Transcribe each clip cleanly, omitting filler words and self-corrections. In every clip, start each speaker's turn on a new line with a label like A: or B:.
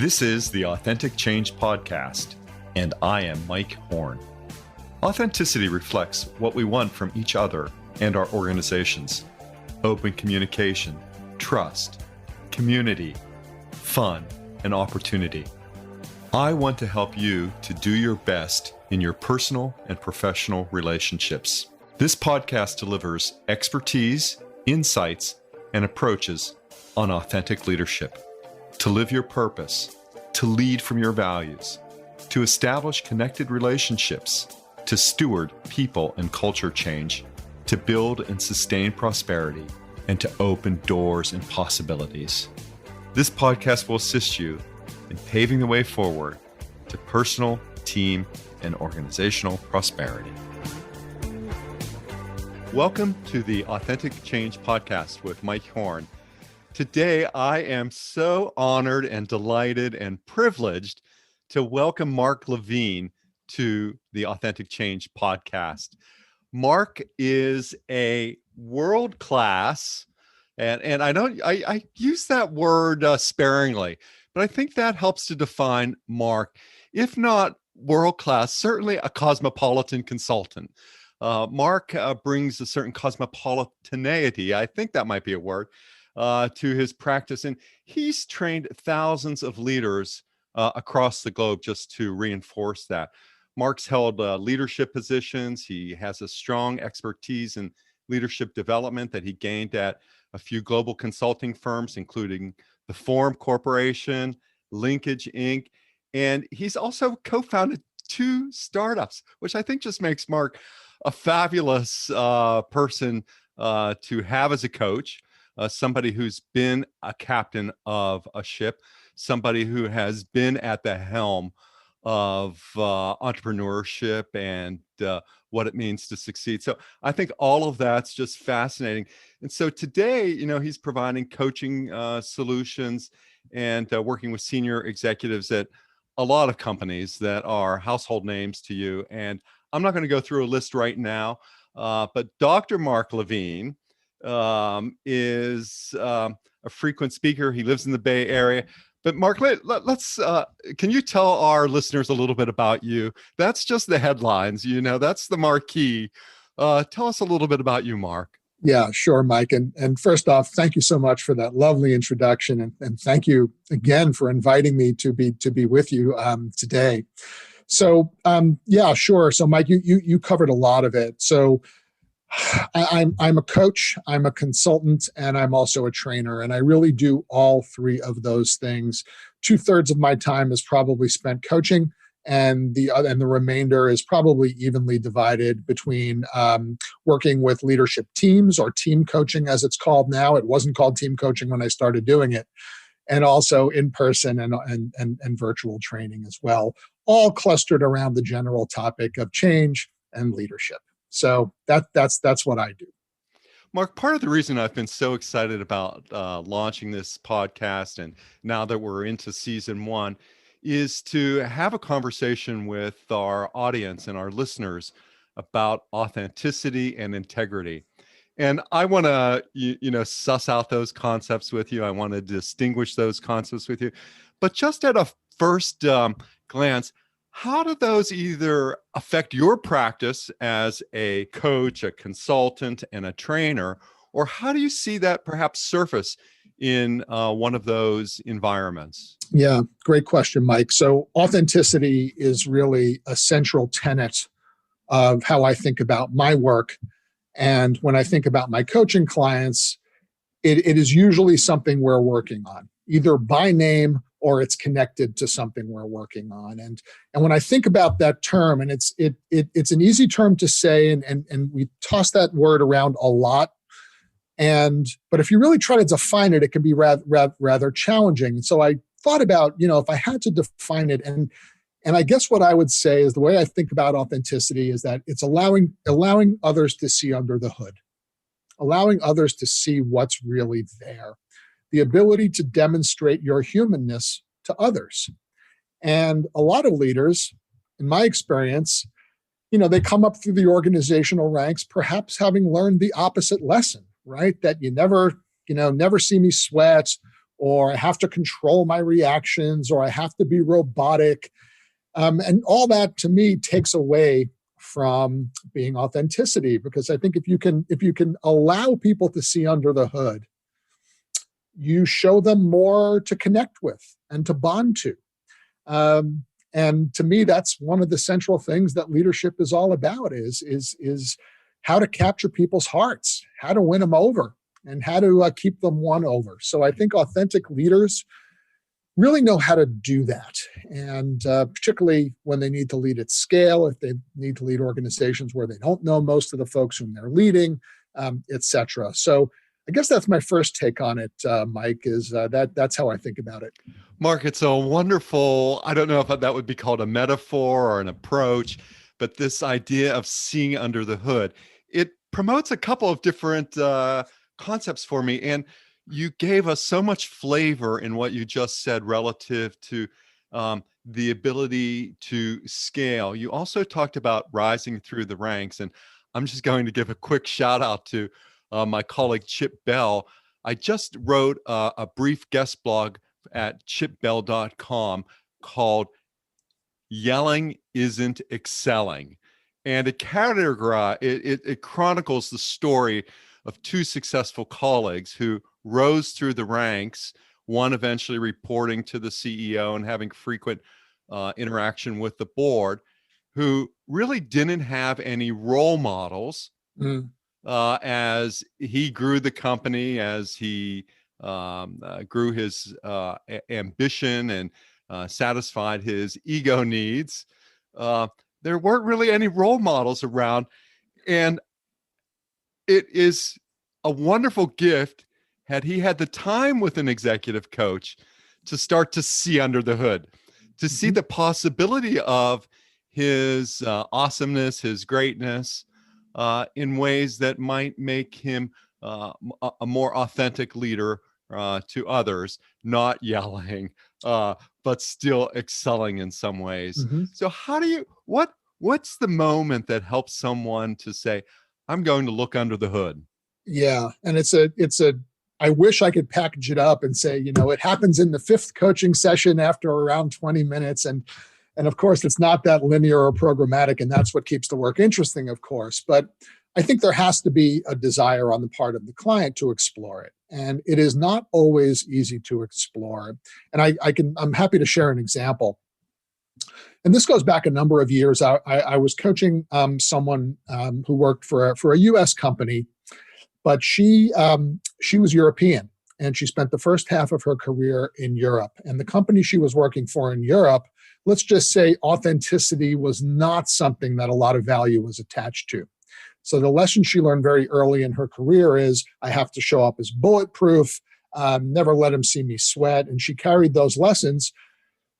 A: This is the Authentic Change Podcast, and I am Mike Horne. Authenticity reflects what we want from each other and our organizations: open communication, trust, community, fun, and opportunity. I want to help you to do your best in your personal and professional relationships. This podcast delivers expertise, insights, and approaches on authentic leadership, to live your purpose, to lead from your values, to establish connected relationships, to steward people and culture change, to build and sustain prosperity, and to open doors and possibilities. This podcast will assist you in paving the way forward to personal, team, and organizational prosperity. Welcome to the Authentic Change Podcast with Mike Horne. Today, I am so honored and delighted and privileged to welcome Marc Levine to the Authentic Change Podcast. Marc is a world-class, and I use that word sparingly, but I think that helps to define Marc. If not world-class, certainly a cosmopolitan consultant. Marc brings a certain cosmopolitaneity, I think that might be a word, to his practice. And he's trained thousands of leaders across the globe, just to reinforce that. Marc's held leadership positions. He has a strong expertise in leadership development that he gained at a few global consulting firms, including the Forum Corporation, Linkage, Inc. And he's also co-founded 2 startups, which I think just makes Marc a fabulous person to have as a coach. Somebody who's been a captain of a ship, somebody who has been at the helm of entrepreneurship and what it means to succeed. So I think all of that's just fascinating. And so today, he's providing coaching solutions and working with senior executives at a lot of companies that are household names to you. And I'm not going to go through a list right now, but Dr. Marc Levine is a frequent speaker. He lives in the Bay Area. But Marc, let's can you tell our listeners a little bit about you? That's just the headlines, that's the marquee. Tell us a little bit about you, Marc.
B: Yeah, sure, Mike. And first off, thank you so much for that lovely introduction. And thank you again for inviting me to be with you today. So yeah, sure. So Mike, you covered a lot of it. So I'm a coach, I'm a consultant, and I'm also a trainer. And I really do all 3 of those things. 2/3 of my time is probably spent coaching, and the remainder is probably evenly divided between working with leadership teams, or team coaching as it's called now. It wasn't called team coaching when I started doing it. And also in person and virtual training as well, all clustered around the general topic of change and leadership. So that's what I do.
A: Marc, part of the reason I've been so excited about launching this podcast, and now that we're into season 1, is to have a conversation with our audience and our listeners about authenticity and integrity. And I want to, suss out those concepts with you. I want to distinguish those concepts with you. But just at a first glance, how do those either affect your practice as a coach, a consultant, and a trainer, or how do you see that perhaps surface in one of those environments?
B: Yeah, great question, Mike. So authenticity is really a central tenet of how I think about my work. And when I think about my coaching clients, it is usually something we're working on, either by name or it's connected to something we're working on. And when I think about that term, and it's an easy term to say, and we toss that word around a lot. But if you really try to define it, it can be rather challenging. And so I thought about, if I had to define it, and I guess what I would say is the way I think about authenticity is that it's allowing others to see under the hood, allowing others to see what's really there. The ability to demonstrate your humanness to others. And a lot of leaders, in my experience, they come up through the organizational ranks, perhaps having learned the opposite lesson, right? That you never see me sweat, or I have to control my reactions, or I have to be robotic. And all that to me takes away from being authenticity, because I think if you can allow people to see under the hood, you show them more to connect with and to bond to. And to me, that's one of the central things that leadership is all about, is how to capture people's hearts, how to win them over, and how to keep them won over. So I think authentic leaders really know how to do that. And particularly when they need to lead at scale, if they need to lead organizations where they don't know most of the folks whom they're leading, et cetera. So I guess that's my first take on it, Mike, is that's how I think about it.
A: Mark, it's a wonderful, I don't know if that would be called a metaphor or an approach, but this idea of seeing under the hood, it promotes a couple of different concepts for me. And you gave us so much flavor in what you just said relative to the ability to scale. You also talked about rising through the ranks. And I'm just going to give a quick shout out to my colleague, Chip Bell. I just wrote a brief guest blog at chipbell.com called Yelling Isn't Excelling. And it chronicles the story of two successful colleagues who rose through the ranks, one eventually reporting to the CEO and having frequent interaction with the board, who really didn't have any role models as he grew the company, as he grew his ambition and satisfied his ego needs. There weren't really any role models around. And it is a wonderful gift had he had the time with an executive coach to start to see under the hood, to see the possibility of his awesomeness, his greatness, in ways that might make him a more authentic leader to others, not yelling, but still excelling in some ways. So how do you, what's the moment that helps someone to say, I'm going to look under the hood?
B: Yeah. And I wish I could package it up and say, it happens in the fifth coaching session after around 20 minutes. And of course, it's not that linear or programmatic, and that's what keeps the work interesting, of course. But I think there has to be a desire on the part of the client to explore it. And it is not always easy to explore. And I'm happy to share an example. And this goes back a number of years. I was coaching someone who worked for a U.S. company, but she was European, and she spent the first half of her career in Europe. And the company she was working for in Europe, let's just say authenticity was not something that a lot of value was attached to. So the lesson she learned very early in her career is, I have to show up as bulletproof, never let them see me sweat. And she carried those lessons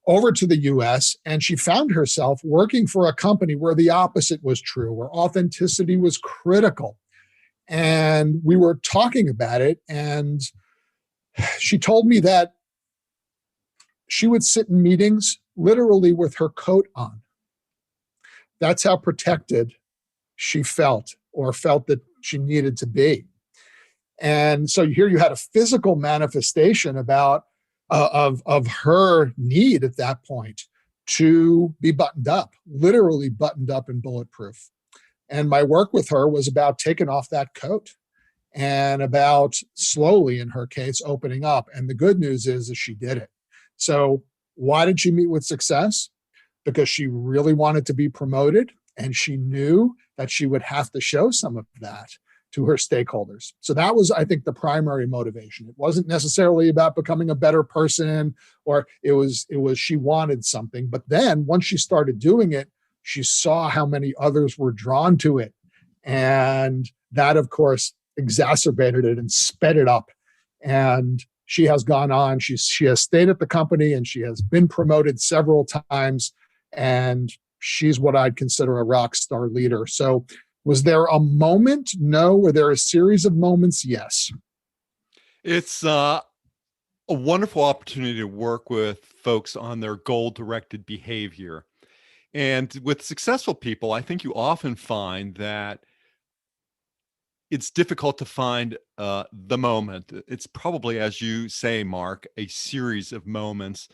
B: over to the US, and she found herself working for a company where the opposite was true, where authenticity was critical. And we were talking about it, and she told me that she would sit in meetings literally with her coat on. That's how protected she felt, or felt that she needed to be. And so here you had a physical manifestation of her need at that point to be buttoned up, literally buttoned up and bulletproof. And my work with her was about taking off that coat and about slowly, in her case, opening up. And the good news is she did it. So why did she meet with success? Because she really wanted to be promoted, and she knew that she would have to show some of that to her stakeholders. So that was, I think, the primary motivation. It wasn't necessarily about becoming a better person, or it was she wanted something. But then once she started doing it, she saw how many others were drawn to it. And that, of course, exacerbated it and sped it up. And she has gone on. She has stayed at the company, and she has been promoted several times. And she's what I'd consider a rock star leader. So was there a moment? No. Were there a series of moments? Yes.
A: It's a wonderful opportunity to work with folks on their goal-directed behavior. And with successful people, I think you often find that it's difficult to find the moment. It's probably, as you say, Mark, a series of moments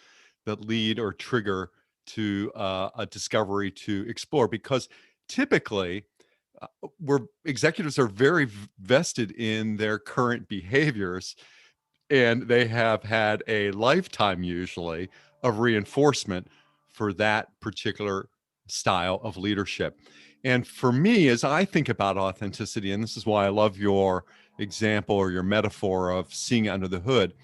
A: that lead or trigger to a discovery to explore, because typically where executives are very vested in their current behaviors, and they have had a lifetime usually of reinforcement for that particular style of leadership. And for me, as I think about authenticity, and this is why I love your example or your metaphor of seeing under the hood,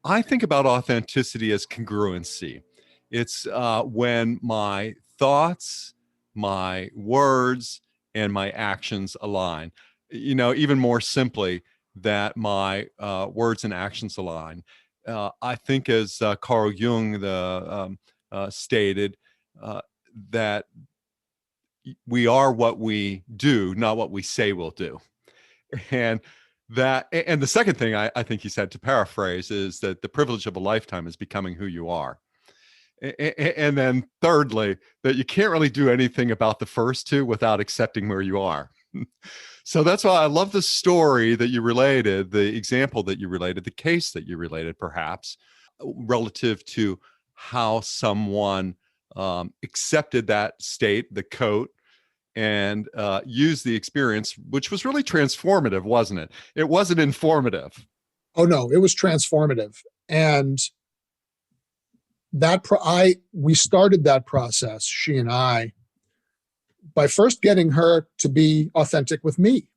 A: I think about authenticity as congruency. It's when my thoughts, my words, and my actions align. Even more simply, that my words and actions align. I think, as Carl Jung stated, uh, that we are what we do, not what we say we'll do. And the second thing I think he said, to paraphrase, is that the privilege of a lifetime is becoming who you are. And then thirdly, that you can't really do anything about the first two without accepting where you are. So that's why I love the story that you related, the example that you related, the case that you related, perhaps, relative to how someone accepted that state, the coat, and used the experience, which was really transformative, wasn't it? It wasn't informative.
B: Oh no, it was transformative. And we started that process, she and I, by first getting her to be authentic with me.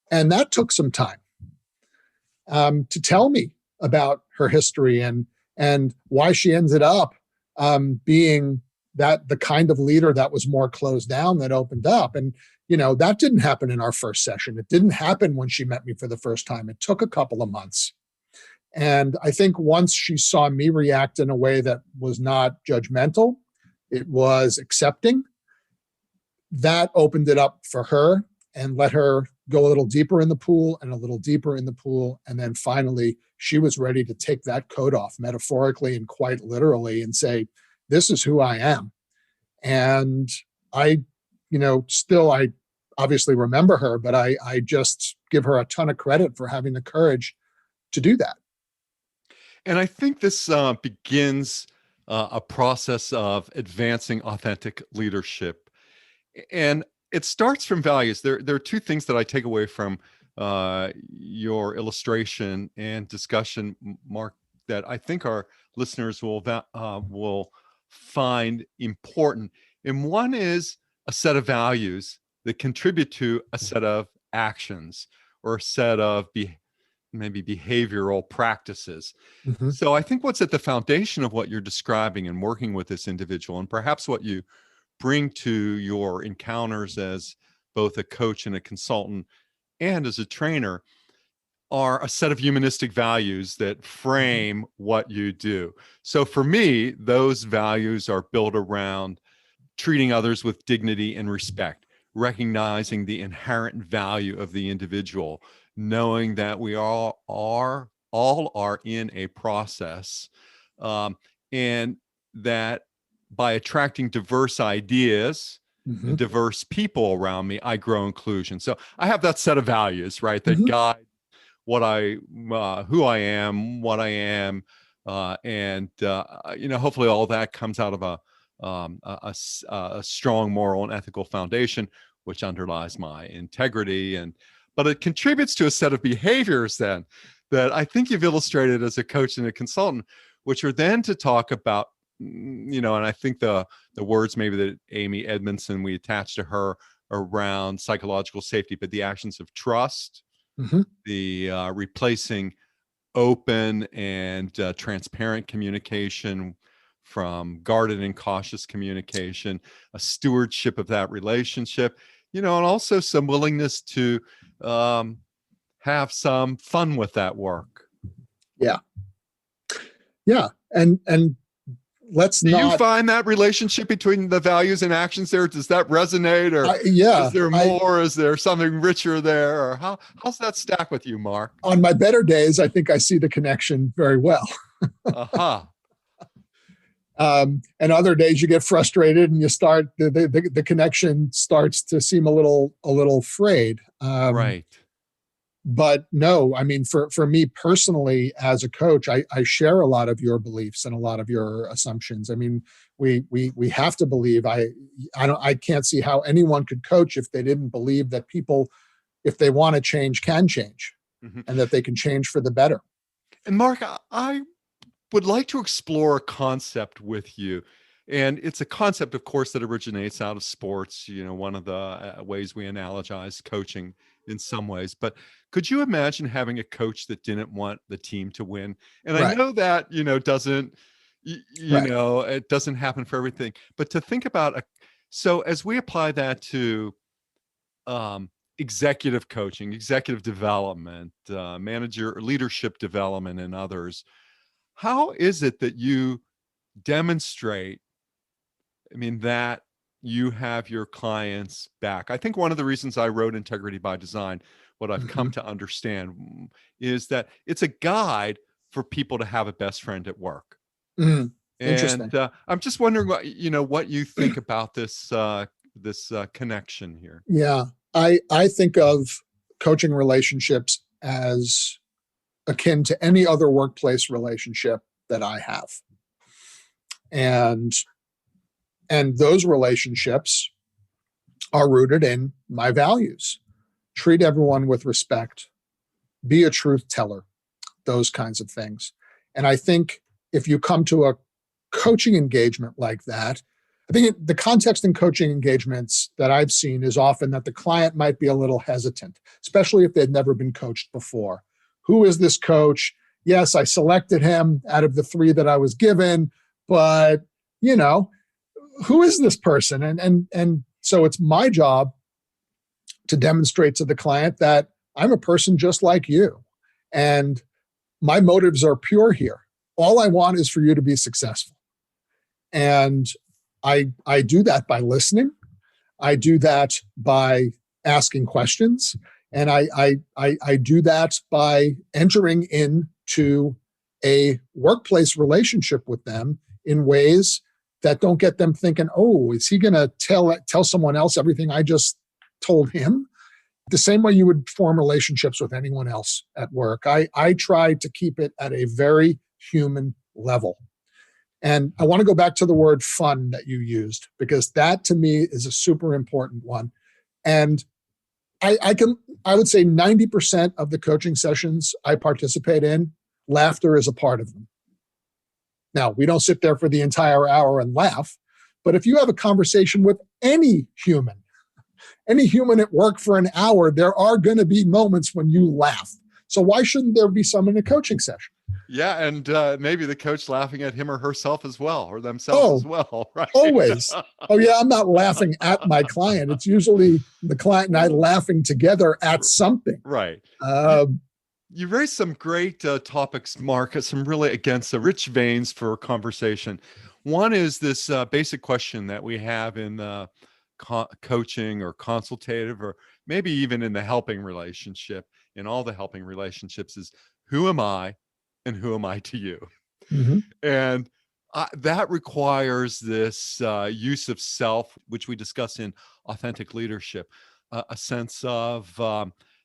B: And that took some time to tell me about her history and why she ended up being the kind of leader that was more closed down than opened up. And, that didn't happen in our first session. It didn't happen when she met me for the first time. It took a couple of months. And I think once she saw me react in a way that was not judgmental, it was accepting, that opened it up for her and let her go a little deeper in the pool and a little deeper in the pool. And then finally, she was ready to take that coat off, metaphorically and quite literally, and say, this is who I am. And I obviously remember her, but I just give her a ton of credit for having the courage to do that.
A: And I think this begins a process of advancing authentic leadership. And it starts from values. There are two things that I take away from your illustration and discussion, Mark, that I think our listeners will find important. And one is a set of values that contribute to a set of actions or a set of maybe behavioral practices.
B: Mm-hmm.
A: So I think what's at the foundation of what you're describing and working with this individual, and perhaps what you bring to your encounters as both a coach and a consultant and as a trainer, are a set of humanistic values that frame what you do. So for me, those values are built around treating others with dignity and respect, recognizing the inherent value of the individual, knowing that we all are in a process, and that by attracting diverse ideas and diverse people around me, I grow inclusion. So I have that set of values, right, that guide who I am, what I am, and hopefully all that comes out of a strong moral and ethical foundation, which underlies my integrity. But it contributes to a set of behaviors then that I think you've illustrated as a coach and a consultant, which are then to talk about, and I think the words maybe that Amy Edmondson, we attached to her around psychological safety, but the actions of trust, the replacing open and transparent communication from guarded and cautious communication, a stewardship of that relationship, and also some willingness to have some fun with that work.
B: Yeah. And
A: Do you find that relationship between the values and actions there? Does that resonate, or is there more? Is there something richer there, or how's that stack with you, Mark?
B: On my better days, I think I see the connection very well. And other days you get frustrated and you start the connection starts to seem a little frayed.
A: Right.
B: But no, I mean, for me personally, as a coach, I share a lot of your beliefs and a lot of your assumptions. I mean, we have to believe. I can't see how anyone could coach if they didn't believe that people, if they want to change, can change,
A: Mm-hmm.
B: and that they can change for the better.
A: And Mark, I would like to explore a concept with you. And it's a concept, of course, that originates out of sports, one of the ways we analogize coaching in some ways. But could you imagine having a coach that didn't want the team to win? And I
B: Right.
A: know that, doesn't,
B: Right.
A: it doesn't happen for everything. But to think about, so as we apply that to executive coaching, executive development, manager leadership development, and others, how is it that you demonstrate, that you have your clients back? I think one of the reasons I wrote Integrity by Design, what I've come to understand is that it's a guide for people to have a best friend at work.
B: Mm-hmm.
A: And
B: Interesting.
A: I'm just wondering what you think about this connection here.
B: Yeah. I think of coaching relationships as akin to any other workplace relationship that I have. And those relationships are rooted in my values. Treat everyone with respect, be a truth teller, those kinds of things. And I think if you come to a coaching engagement like that, I think the context in coaching engagements that I've seen is often that the client might be a little hesitant, especially if they'd never been coached before. Who is this coach? Yes, I selected him out of the 3 that I was given, but who is this person? And so it's my job to demonstrate to the client that I'm a person just like you, and my motives are pure here. All I want is for you to be successful. And I do that by listening. I do that by asking questions. And I do that by entering into a workplace relationship with them in ways that don't get them thinking, oh, is he going to tell someone else everything I just told him? The same way you would form relationships with anyone else at work. I try to keep it at a very human level. And I want to go back to the word fun that you used, because that to me is a super important one. And I would say 90% of the coaching sessions I participate in, laughter is a part of them. Now, we don't sit there for the entire hour and laugh, but if you have a conversation with any human at work for an hour, there are going to be moments when you laugh. So why shouldn't there be some in a coaching session?
A: Yeah, and maybe the coach laughing at him or herself as well, or themselves as well, right?
B: Always. Oh, yeah, I'm not laughing at my client. It's usually the client and I laughing together at something.
A: Right. You raised some great topics, Mark, some really, again, some rich veins for conversation. One is this basic question that we have in the coaching or consultative, or maybe even in the helping relationship, in all the helping relationships, is who am I and who am I to you?
B: Mm-hmm.
A: And that requires this use of self, which we discuss in authentic leadership, a sense of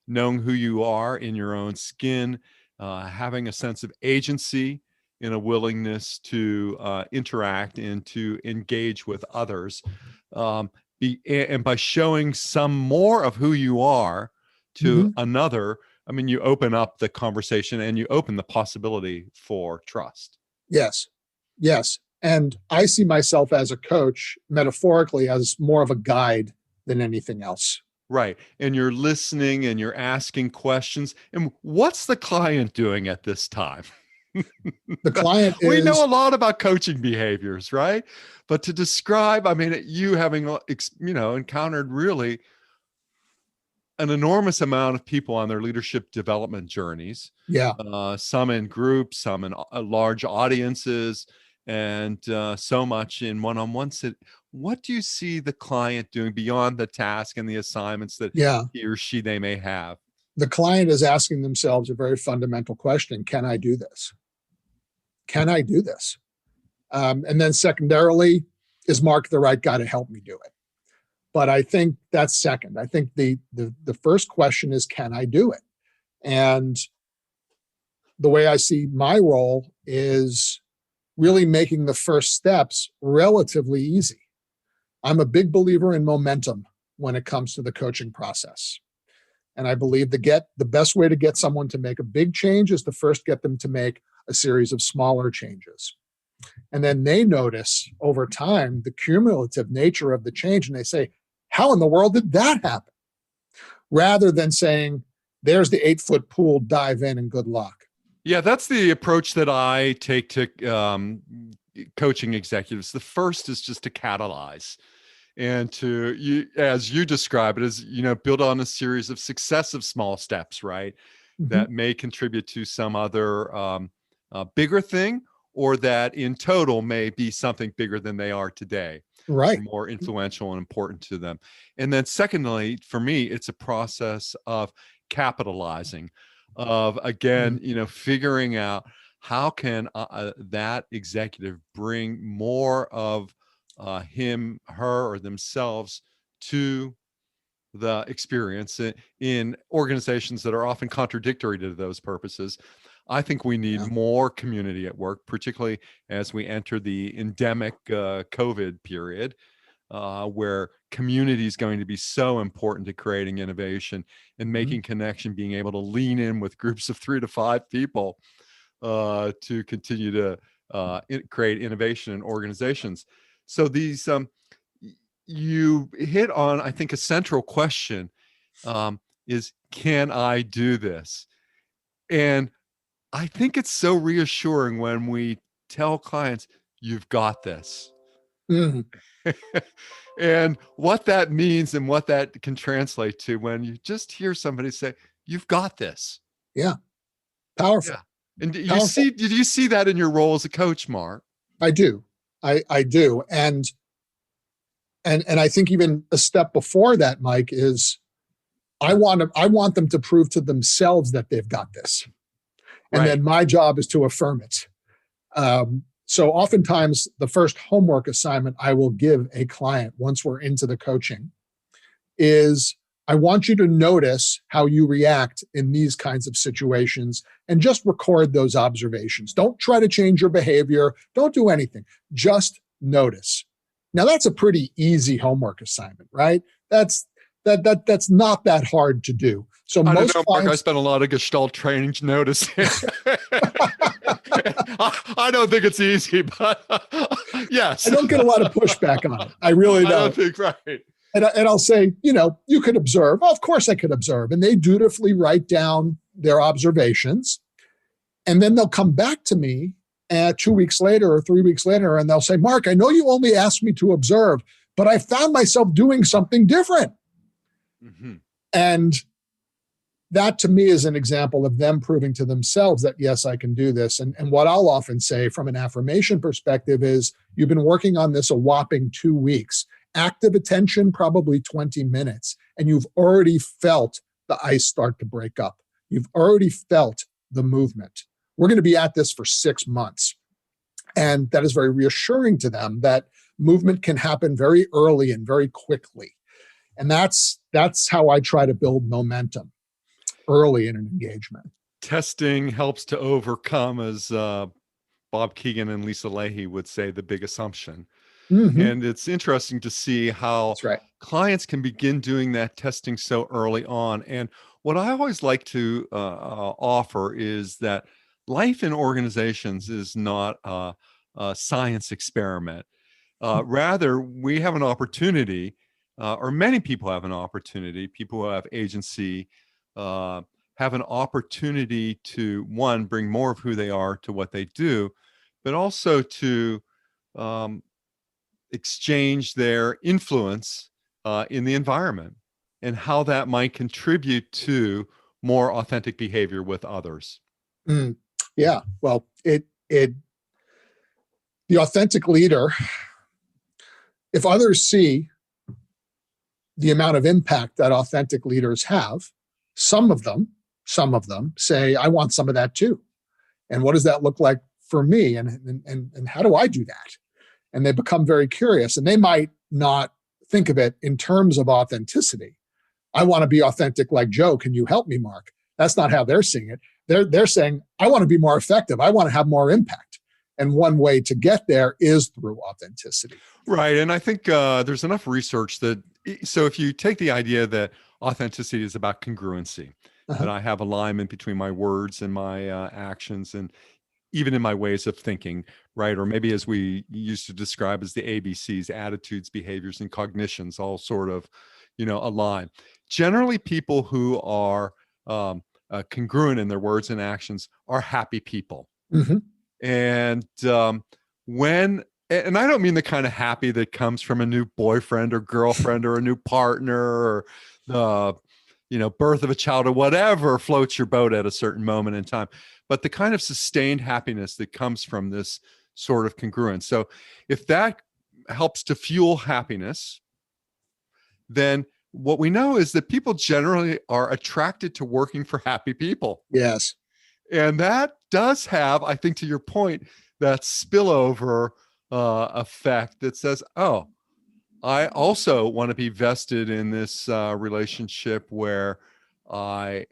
A: knowing who you are in your own skin, having a sense of agency, in a willingness to interact and to engage with others. And by showing some more of who you are to another, you open up the conversation and you open the possibility for trust.
B: Yes. And I see myself as a coach, metaphorically, as more of a guide than anything else.
A: Right. And you're listening and you're asking questions. And what's the client doing at this time?
B: The client
A: we know a lot about coaching behaviors, right? But to describe, you having, encountered really an enormous amount of people on their leadership development journeys.
B: Yeah.
A: Some in groups, some in large audiences, and so much in one-on-one sit. What do you see the client doing beyond the task and the assignments that he or she they may have?
B: The client is asking themselves a very fundamental question. Can I do this? Can I do this? And then secondarily, is Mark the right guy to help me do it? But I think that's second. I think the first question is, can I do it? And the way I see my role is really making the first steps relatively easy. I'm a big believer in momentum when it comes to the coaching process. And I believe the best way to get someone to make a big change is to first get them to make a series of smaller changes. And then they notice over time the cumulative nature of the change, and they say, how in the world did that happen? Rather than saying, there's the 8-foot pool, dive in and good luck.
A: Yeah, that's the approach that I take to coaching executives. The first is just to catalyze and to, as you describe it, as, build on a series of successive small steps, right? Mm-hmm. That may contribute to some other bigger thing, or that in total may be something bigger than they are today.
B: Right.
A: More influential and important to them. And then secondly, for me, it's a process of capitalizing, of, again, figuring out how can that executive bring more of him, her, or themselves to the experience in organizations that are often contradictory to those purposes. I think we need more community at work, particularly as we enter the endemic COVID period, where community is going to be so important to creating innovation and making connection, being able to lean in with groups of 3 to 5 people to continue to create innovation in organizations. So these, you hit on, I think, a central question is, can I do this? And I think it's so reassuring when we tell clients, you've got this. Mm-hmm. And what that means and what that can translate to when you just hear somebody say, you've got this.
B: Yeah. Powerful.
A: Yeah. And did you see that in your role as a coach, Mark?
B: I do. I do. And I think even a step before that, Mike, is I want them to prove to themselves that they've got this. And then my job is to affirm it. So oftentimes the first homework assignment I will give a client once we're into the coaching is, I want you to notice how you react in these kinds of situations and just record those observations. Don't try to change your behavior. Don't do anything. Just notice. Now that's a pretty easy homework assignment, right? That's not that hard to do. So
A: I
B: most
A: don't know, Mark, I spent a lot of Gestalt training noticing. I don't think it's easy, but yes.
B: I don't get a lot of pushback on it. I really don't.
A: I don't think, right.
B: And I'll say, you could observe. Oh, of course I could observe. And they dutifully write down their observations. And then they'll come back to me 2 weeks later or 3 weeks later, and they'll say, Mark, I know you only asked me to observe, but I found myself doing something different. Mm-hmm. And that to me is an example of them proving to themselves that, yes, I can do this. And what I'll often say from an affirmation perspective is, you've been working on this a whopping 2 weeks. Active attention, probably 20 minutes. And you've already felt the ice start to break up. You've already felt the movement. We're going to be at this for 6 months. And that is very reassuring to them that movement can happen very early and very quickly. And that's how I try to build momentum early in an engagement.
A: Testing helps to overcome, as Bob Keegan and Lisa Leahy would say, the big assumption. Mm-hmm. And it's interesting to see how clients can begin doing that testing so early on. And what I always like to offer is that life in organizations is not a science experiment. Rather, we have an opportunity, or many people have an opportunity, people who have agency, have an opportunity to, one, bring more of who they are to what they do, but also to exchange their influence in the environment and how that might contribute to more authentic behavior with others.
B: Yeah, well, the authentic leader, if others see the amount of impact that authentic leaders have, some of them say, I want some of that too. And what does that look like for me? And how do I do that? And they become very curious, and they might not think of it in terms of authenticity. I want to be authentic like Joe. Can you help me, Mark? That's not how they're seeing it. They're saying, I want to be more effective. I want to have more impact. And one way to get there is through authenticity.
A: Right. And I think there's enough research that, so if you take the idea that authenticity is about congruency, that I have alignment between my words and my actions, and even in my ways of thinking, right? Or maybe as we used to describe as the ABCs, attitudes, behaviors, and cognitions, all sort of, align. Generally, people who are congruent in their words and actions are happy people.
B: Mm-hmm.
A: And and I don't mean the kind of happy that comes from a new boyfriend or girlfriend or a new partner or the, birth of a child or whatever floats your boat at a certain moment in time, but the kind of sustained happiness that comes from this sort of congruence. So if that helps to fuel happiness, then what we know is that people generally are attracted to working for happy people.
B: Yes.
A: And that does have, I think, to your point, that spillover effect that says, oh, I also want to be vested in this relationship where I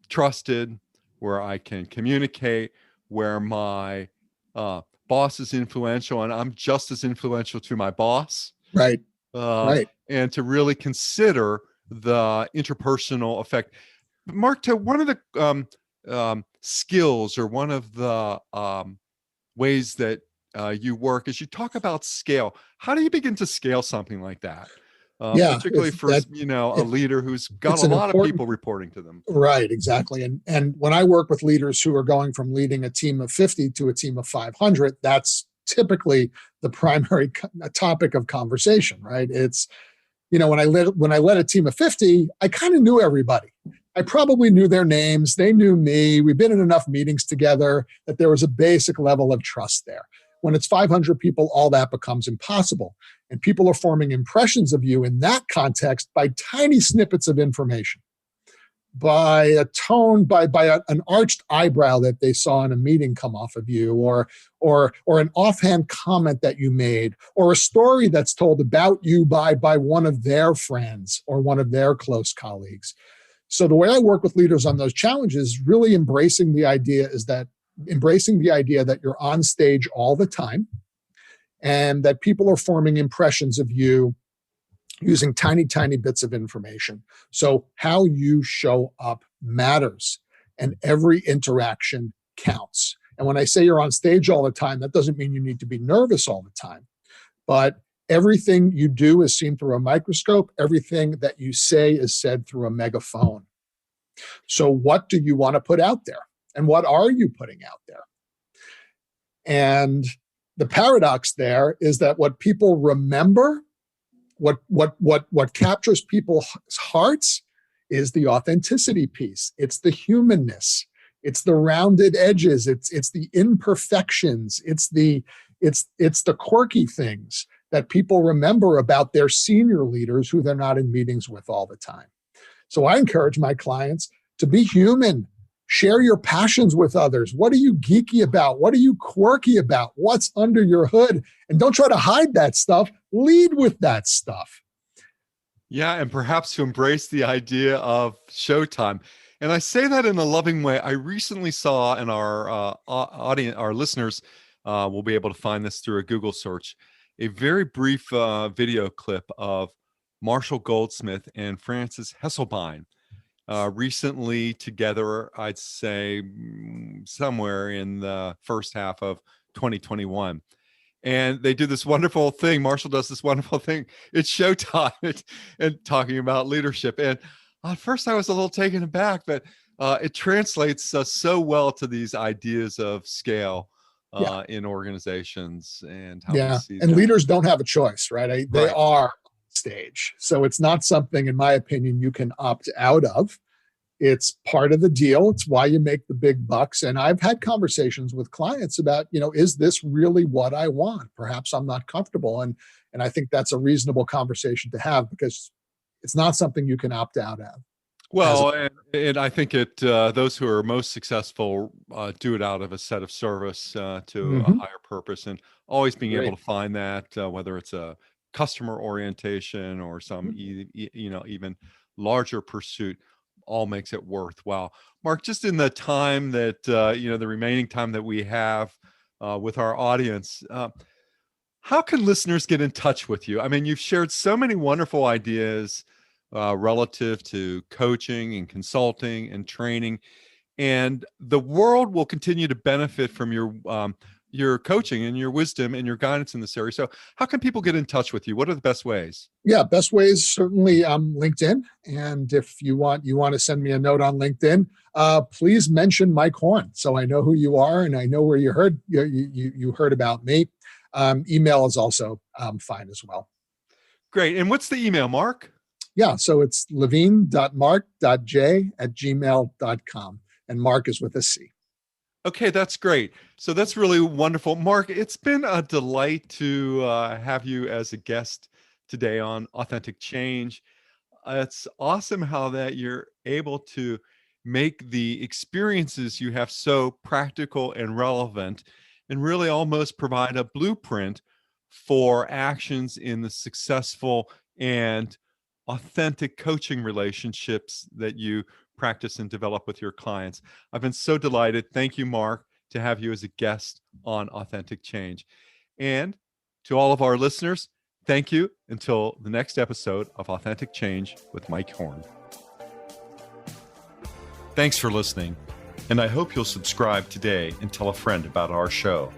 A: trusted, where I can communicate, where my boss is influential and I'm just as influential to my boss.
B: Right. Right.
A: And to really consider the interpersonal effect. Mark, to one of the skills or one of the ways that you work is you talk about scale. How do you begin to scale something like that? Particularly for a leader who's got a lot of people reporting to them.
B: Right, exactly. And when I work with leaders who are going from leading a team of 50 to a team of 500, that's typically the primary topic of conversation, right? It's, when I led a team of 50, I kind of knew everybody. I probably knew their names. They knew me. We've been in enough meetings together that there was a basic level of trust there. When it's 500 people, all that becomes impossible. And people are forming impressions of you in that context by tiny snippets of information, by a tone, by an arched eyebrow that they saw in a meeting come off of you, or an offhand comment that you made, or a story that's told about you by one of their friends or one of their close colleagues. So the way I work with leaders on those challenges, really embracing the idea that you're on stage all the time and that people are forming impressions of you using tiny, tiny bits of information. So how you show up matters, and every interaction counts. And when I say you're on stage all the time, that doesn't mean you need to be nervous all the time, but everything you do is seen through a microscope. Everything that you say is said through a megaphone. So what do you want to put out there? And what are you putting out there? And the paradox there is that what people remember, what captures people's hearts is the authenticity piece. It's the humanness. It's the rounded edges. It's the imperfections. It's the quirky things that people remember about their senior leaders who they're not in meetings with all the time. So I encourage my clients to be human. Share your passions with others. What are you geeky about? What are you quirky about? What's under your hood? And don't try to hide that stuff. Lead with that stuff.
A: Yeah, and perhaps to embrace the idea of showtime. And I say that in a loving way. I recently saw, and our audience, our listeners will be able to find this through a Google search, a very brief video clip of Marshall Goldsmith and Frances Hesselbein recently together, I'd say somewhere in the first half of 2021. And they do this wonderful thing. Marshall does this wonderful thing. It's showtime and talking about leadership. And at first I was a little taken aback, but it translates so well to these ideas of scale in organizations and how we see
B: and
A: that.
B: Leaders don't have a choice, right? They are stage. So it's not something, in my opinion, you can opt out of. It's part of the deal. It's why you make the big bucks. And I've had conversations with clients about, is this really what I want? Perhaps I'm not comfortable. And I think that's a reasonable conversation to have, because it's not something you can opt out of.
A: Well, and I think those who are most successful do it out of a set of service to a higher purpose, and always being able
B: Great.
A: to find that, whether it's a customer orientation or some even larger pursuit, all makes it worthwhile. Mark, just in the time that the remaining time that we have with our audience, how can listeners get in touch with you? I mean, you've shared so many wonderful ideas relative to coaching and consulting and training, and the world will continue to benefit from your coaching and your wisdom and your guidance in this area. So, how can people get in touch with you? What are the best ways?
B: Yeah, best ways certainly LinkedIn. And if you want to send me a note on LinkedIn, please mention Mike Horne, so I know who you are and I know where you heard about me. Email is also fine as well.
A: Great. And what's the email, Mark?
B: Yeah, so it's levine.mark.j@gmail.com. And Mark is with a C.
A: Okay, that's great. So that's really wonderful. Mark, it's been a delight to have you as a guest today on Authentic Change. It's awesome how that you're able to make the experiences you have so practical and relevant, and really almost provide a blueprint for actions in the successful and authentic coaching relationships that you practice and develop with your clients. I've been so delighted. Thank you, Mark, to have you as a guest on Authentic Change. And to all of our listeners, thank you until the next episode of Authentic Change with Mike Horne. Thanks for listening, and I hope you'll subscribe today and tell a friend about our show.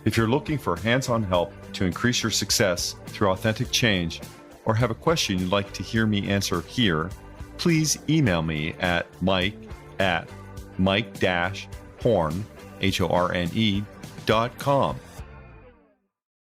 A: If you're looking for hands-on help to increase your success through authentic change, or have a question you'd like to hear me answer here, please email me at mike@mike-horne.com.